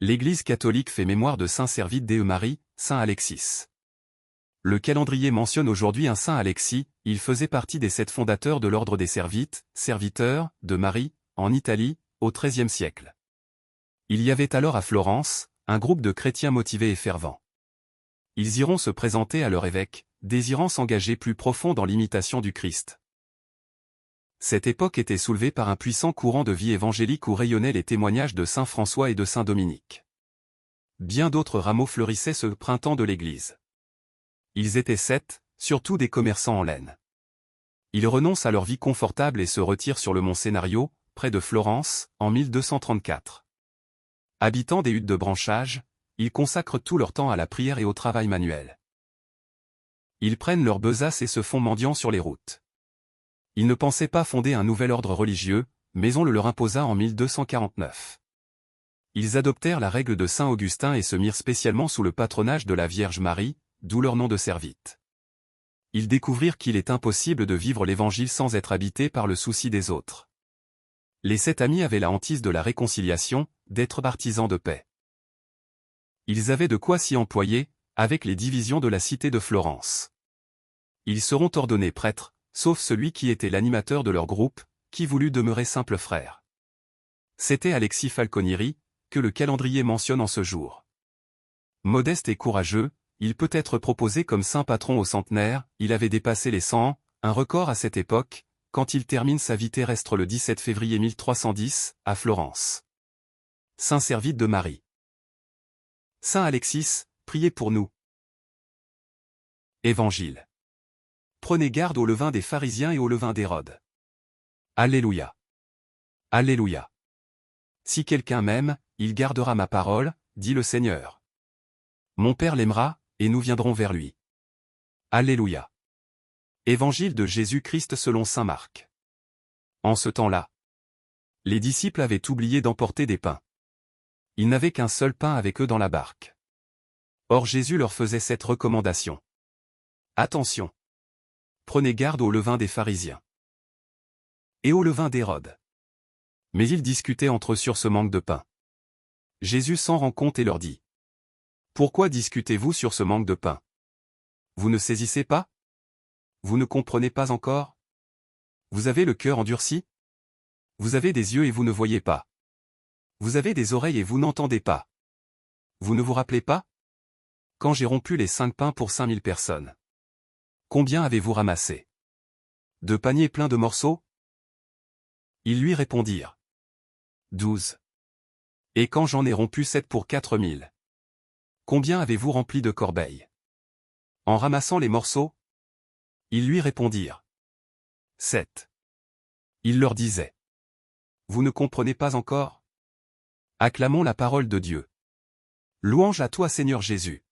L'Église catholique fait mémoire de saint Servite Dei Marie, saint Alexis. Le calendrier mentionne aujourd'hui un saint Alexis, il faisait partie des 7 fondateurs de l'ordre des Servites, serviteurs, de Marie, en Italie, au XIIIe siècle. Il y avait alors à Florence, un groupe de chrétiens motivés et fervents. Ils iront se présenter à leur évêque, désirant s'engager plus profond dans l'imitation du Christ. Cette époque était soulevée par un puissant courant de vie évangélique où rayonnaient les témoignages de saint François et de saint Dominique. Bien d'autres rameaux fleurissaient ce printemps de l'Église. Ils étaient 7, surtout des commerçants en laine. Ils renoncent à leur vie confortable et se retirent sur le mont Scénario, près de Florence, en 1234. Habitant des huttes de branchage, ils consacrent tout leur temps à la prière et au travail manuel. Ils prennent leurs besaces et se font mendiants sur les routes. Ils ne pensaient pas fonder un nouvel ordre religieux, mais on le leur imposa en 1249. Ils adoptèrent la règle de saint Augustin et se mirent spécialement sous le patronage de la Vierge Marie, d'où leur nom de servite. Ils découvrirent qu'il est impossible de vivre l'Évangile sans être habité par le souci des autres. Les 7 amis avaient la hantise de la réconciliation, d'être partisans de paix. Ils avaient de quoi s'y employer, avec les divisions de la cité de Florence. Ils seront ordonnés prêtres, sauf celui qui était l'animateur de leur groupe, qui voulut demeurer simple frère. C'était Alexis Falconieri, que le calendrier mentionne en ce jour. Modeste et courageux, il peut être proposé comme saint patron au centenaire, il avait dépassé les 100 ans, un record à cette époque, quand il termine sa vie terrestre le 17 février 1310, à Florence. Saint Servite de Marie. Saint Alexis, priez pour nous. Évangile. Prenez garde au levain des pharisiens et au levain d'Hérode. Alléluia. Alléluia. Si quelqu'un m'aime, il gardera ma parole, dit le Seigneur. Mon Père l'aimera, et nous viendrons vers lui. Alléluia. Évangile de Jésus-Christ selon saint Marc. En ce temps-là, les disciples avaient oublié d'emporter des pains. Ils n'avaient qu'un seul pain avec eux dans la barque. Or Jésus leur faisait cette recommandation. Attention! Prenez garde au levain des pharisiens. Et au levain d'Hérode. Mais ils discutaient entre eux sur ce manque de pain. Jésus s'en rend compte et leur dit. Pourquoi discutez-vous sur ce manque de pain? Vous ne saisissez pas? Vous ne comprenez pas encore? Vous avez le cœur endurci? Vous avez des yeux et vous ne voyez pas. Vous avez des oreilles et vous n'entendez pas. Vous ne vous rappelez pas? Quand j'ai rompu les 5 pains pour 5000 personnes. Combien avez-vous ramassé? 2 paniers pleins de morceaux? Ils lui répondirent. 12. Et quand j'en ai rompu 7 pour 4000? Combien avez-vous rempli de corbeilles? En ramassant les morceaux? Ils lui répondirent. 7. Il leur disait. Vous ne comprenez pas encore? Acclamons la parole de Dieu. Louange à toi Seigneur Jésus.